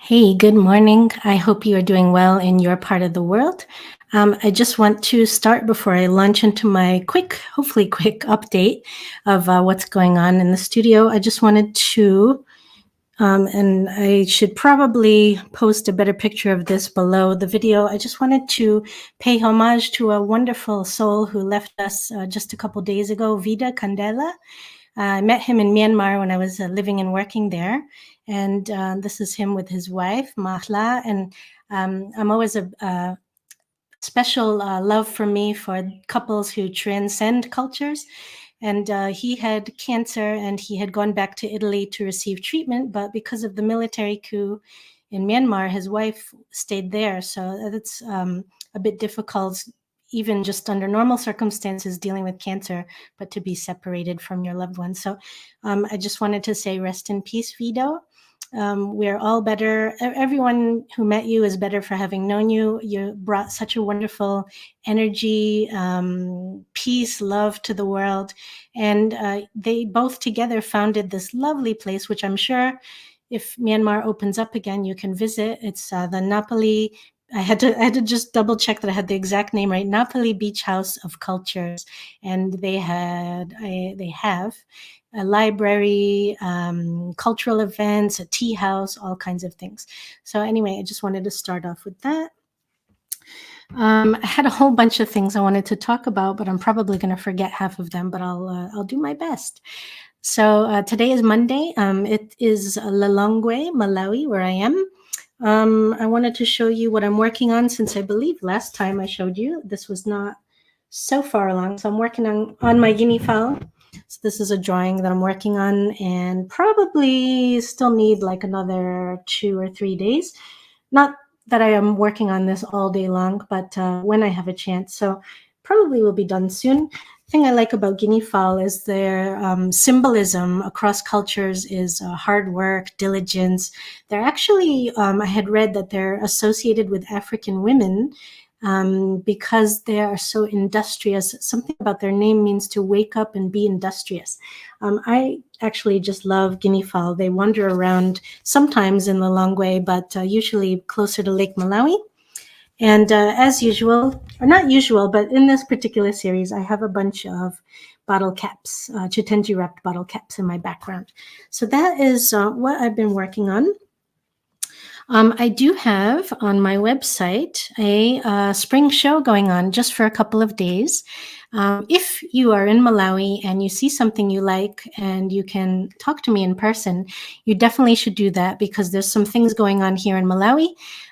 Hey, good morning. I hope you are doing well in your part of the world. I just want to start before I launch into my hopefully quick update of what's going on in the studio. I just wanted to, and I should probably post a better picture of this below the video. I just wanted to pay homage to a wonderful soul who left us just a couple days ago, Vida Candela. I met him in Myanmar when I was living and working there. And this is him with his wife, Mahla. And I'm always a special love for me for couples who transcend cultures. And he had cancer and he had gone back to Italy to receive treatment. But because of the military coup in Myanmar, his wife stayed there. So that's a bit difficult, even just under normal circumstances, dealing with cancer, but to be separated from your loved ones. So I just wanted to say rest in peace, Vido. We're all better. Everyone who met you is better for having known you. You brought such a wonderful energy, peace, love to the world. And they both together founded this lovely place, which I'm sure if Myanmar opens up again, you can visit. It's the Napoli. I had to just double check that I had the exact name right. Napoli Beach House of Cultures, and they have a library, cultural events, a tea house, all kinds of things. So anyway, I just wanted to start off with that. I had a whole bunch of things I wanted to talk about, but I'm probably going to forget half of them, but I'll do my best. So today is Monday. It is Lilongwe, Malawi, where I am. I wanted to show you what I'm working on since I believe last time I showed you, this was not so far along. So I'm working on my guinea fowl. So this is a drawing that I'm working on and probably still need like another 2 or 3 days. Not that I am working on this all day long, but when I have a chance. So probably will be done soon. The thing I like about guinea fowl is their symbolism across cultures is hard work, diligence. They're actually, I had read that they're associated with African women because they are so industrious. Something about their name means to wake up and be industrious. I actually just love guinea fowl. They wander around sometimes in the Lilongwe, but usually closer to Lake Malawi. And as usual, or not usual, but in this particular series, I have a bunch of bottle caps, Chitenji wrapped bottle caps in my background. So that is what I've been working on. I do have on my website a spring show going on just for a couple of days. If you are in Malawi and you see something you like and you can talk to me in person, you definitely should do that because there's some things going on here in Malawi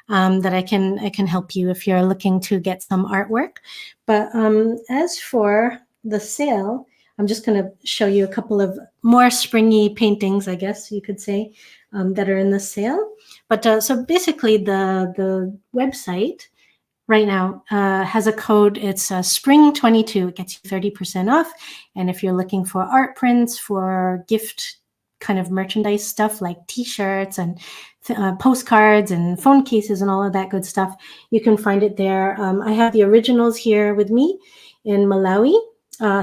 that I can help you if you're looking to get some artwork. But as for the sale, I'm just going to show you a couple of more springy paintings, I guess you could say, that are in the sale. But so basically the website right now has a code. It's spring22. It gets you 30% off. And if you're looking for art prints, for gift kind of merchandise stuff like t-shirts and postcards and phone cases and all of that good stuff, you can find it there. I have the originals here with me in Malawi.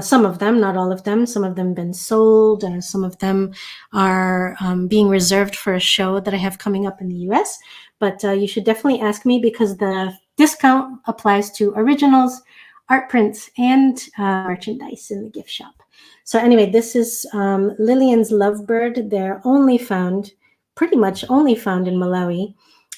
Some of them, not all of them. Some of them have been sold. Some of them are being reserved for a show that I have coming up in the US. But you should definitely ask me because the discount applies to originals, art prints, and merchandise in the gift shop. So anyway, this is Lillian's Lovebird. They're pretty much only found in Malawi.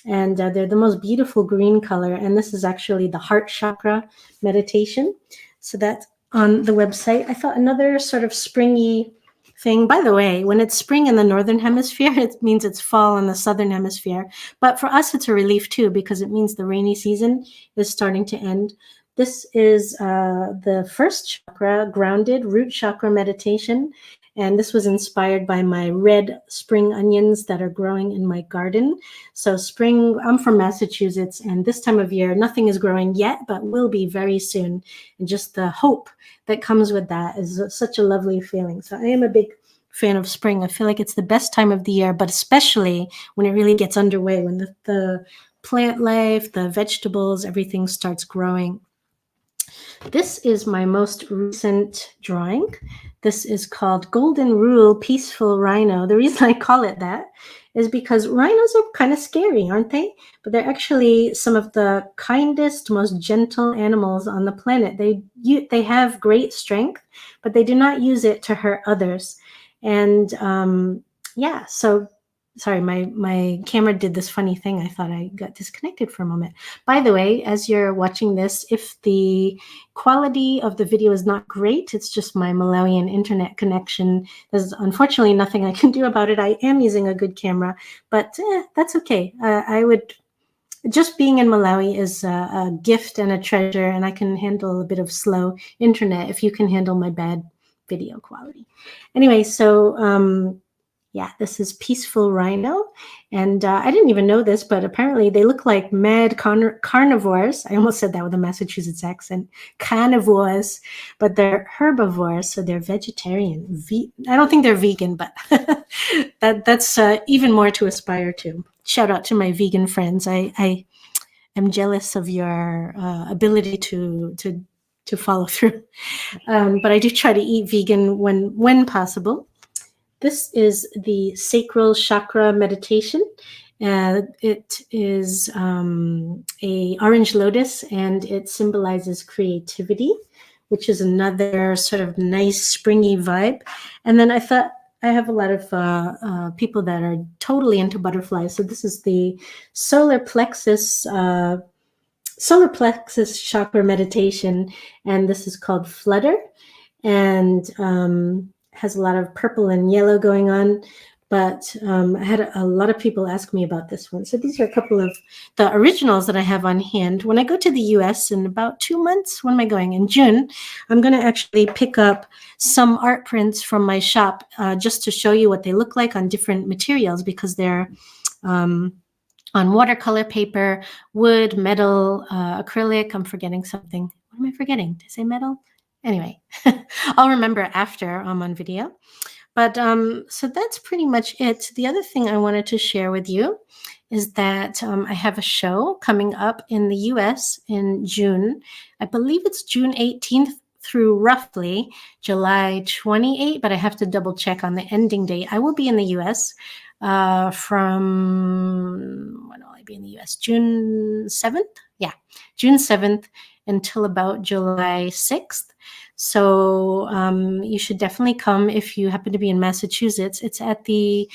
And they're the most beautiful green color. And this is actually the heart chakra meditation. So that's on the website. I thought another sort of springy thing. By the way, when it's spring in the northern hemisphere, it means it's fall in the southern hemisphere. But for us, it's a relief too, because it means the rainy season is starting to end. This is the first chakra, grounded root chakra meditation. And this was inspired by my red spring onions that are growing in my garden. So spring, I'm from Massachusetts, and this time of year, nothing is growing yet, but will be very soon. And just the hope that comes with that is such a lovely feeling. So I am a big fan of spring. I feel like it's the best time of the year, but especially when it really gets underway, when the plant life, the vegetables, everything starts growing. This is my most recent drawing. This is called Golden Rule Peaceful Rhino. The reason I call it that is because rhinos are kind of scary, aren't they? But they're actually some of the kindest, most gentle animals on the planet. They have great strength, but they do not use it to hurt others. And yeah, so sorry, my camera did this funny thing. I thought I got disconnected for a moment. By the way, as you're watching this, if the quality of the video is not great, it's just my Malawian internet connection. There's unfortunately nothing I can do about it. I am using a good camera, but that's okay. I would just being in Malawi is a gift and a treasure, and I can handle a bit of slow internet if you can handle my bad video quality. Anyway, so yeah, this is Peaceful Rhino. And I didn't even know this, but apparently they look like mad carnivores. I almost said that with a Massachusetts accent. Carnivores, but they're herbivores, so they're vegetarian. I don't think they're vegan, but that's even more to aspire to. Shout out to my vegan friends. I am jealous of your ability to follow through. But I do try to eat vegan when possible. This is the sacral chakra meditation. It is a orange lotus, and it symbolizes creativity, which is another sort of nice springy vibe. And then I thought I have a lot of people that are totally into butterflies. So this is the solar plexus chakra meditation, and this is called Flutter, and has a lot of purple and yellow going on. But I had a lot of people ask me about this one. So these are a couple of the originals that I have on hand. When I go to the US in about 2 months, when am I going? In June, I'm going to actually pick up some art prints from my shop just to show you what they look like on different materials, because they're on watercolor paper, wood, metal, acrylic. I'm forgetting something. What am I forgetting? Did I say metal? Anyway, I'll remember after I'm on video. But so that's pretty much it. The other thing I wanted to share with you is that I have a show coming up in the US in June. I believe it's June 18th through roughly July 28th, but I have to double check on the ending date. I will be in the US from, when will I be in the US? June 7th? Yeah, June 7th until about July 6th. So you should definitely come if you happen to be in Massachusetts. It's at the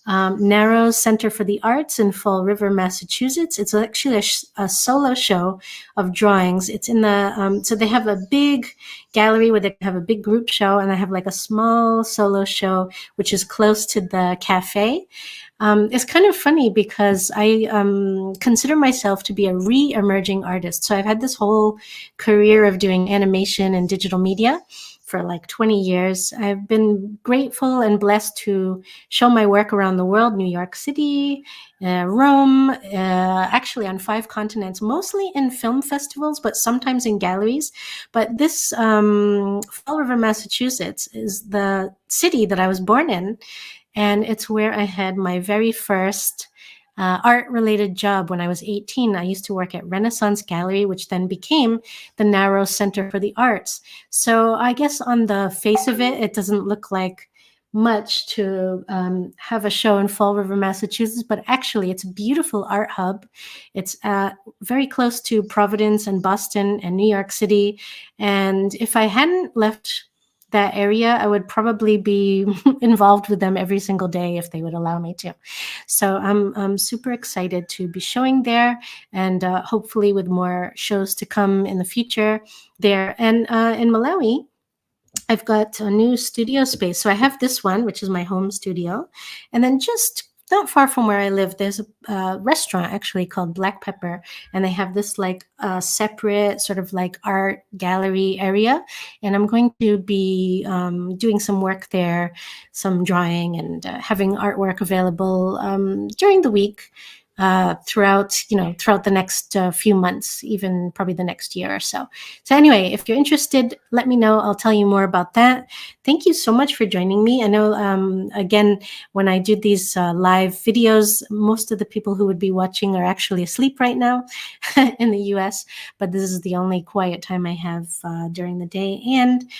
Narrows Center for the Arts in Fall River, Massachusetts. It's actually a solo show of drawings. It's in the, so they have a big gallery where they have a big group show, and they have like a small solo show, which is close to the cafe. It's kind of funny because I consider myself to be a re-emerging artist. So I've had this whole career of doing animation and digital media for like 20 years. I've been grateful and blessed to show my work around the world, New York City, Rome, actually on 5 continents, mostly in film festivals, but sometimes in galleries. But this Fall River, Massachusetts is the city that I was born in. And it's where I had my very first art-related job when I was 18. I used to work at Renaissance Gallery, which then became the Narrows Center for the Arts. So I guess on the face of it, it doesn't look like much to have a show in Fall River, Massachusetts, but actually it's a beautiful art hub. It's very close to Providence and Boston and New York City. And if I hadn't left that area, I would probably be involved with them every single day if they would allow me to. So I'm super excited to be showing there, and hopefully with more shows to come in the future there. And in Malawi, I've got a new studio space. So I have this one, which is my home studio. And then just not far from where I live, there's a restaurant actually called Black Pepper. And they have this like separate sort of like art gallery area. And I'm going to be doing some work there, some drawing, and having artwork available during the week. Throughout the next few months, even probably the next year or so. So anyway, if you're interested, let me know. I'll tell you more about that. Thank you so much for joining me. I know, again, when I do these live videos, most of the people who would be watching are actually asleep right now in the US, but this is the only quiet time I have during the day. And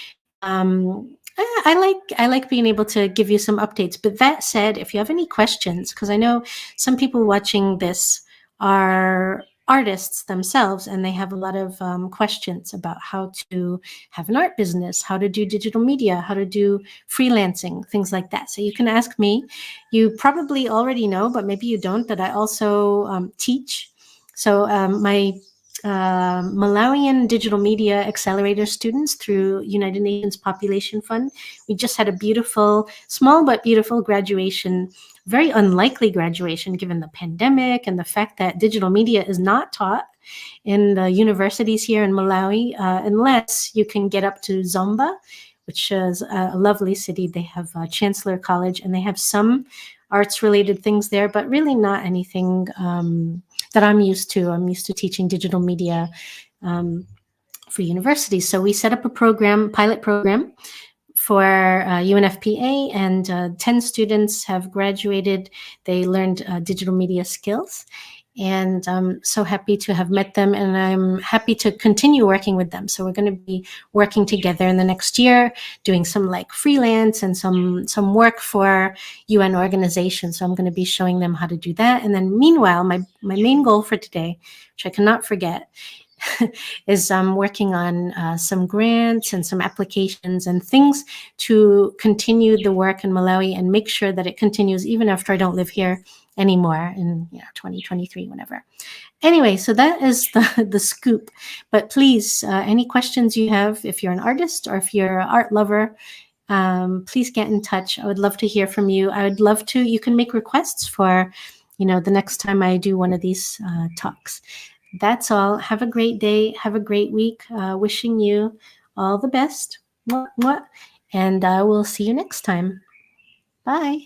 I like being able to give you some updates. But that said, if you have any questions, because I know some people watching this are artists themselves, and they have a lot of questions about how to have an art business, how to do digital media, how to do freelancing, things like that. So you can ask me. You probably already know, but maybe you don't, that I also teach. So my Malawian digital media accelerator students through United Nations Population Fund. We just had a beautiful, small but beautiful graduation, very unlikely graduation given the pandemic and the fact that digital media is not taught in the universities here in Malawi, unless you can get up to Zomba, which is a lovely city. They have Chancellor College, and they have some arts related things there, but really not anything that I'm used to. I'm used to teaching digital media for universities. So we set up a program, pilot program for UNFPA, and 10 students have graduated. They learned digital media skills. And I'm so happy to have met them, and I'm happy to continue working with them. So we're going to be working together in the next year, doing some like freelance and some work for UN organizations. So I'm going to be showing them how to do that. And then meanwhile, my main goal for today, which I cannot forget, is working on some grants and some applications and things to continue the work in Malawi and make sure that it continues even after I don't live here anymore in 2023, whenever. Anyway, so that is the scoop. But please, any questions you have, if you're an artist or if you're an art lover, please get in touch. I would love to hear from you. I would love to, you can make requests for, the next time I do one of these talks. That's all. Have a great day. Have a great week. Wishing you all the best. Mwah, mwah. And we'll see you next time. Bye.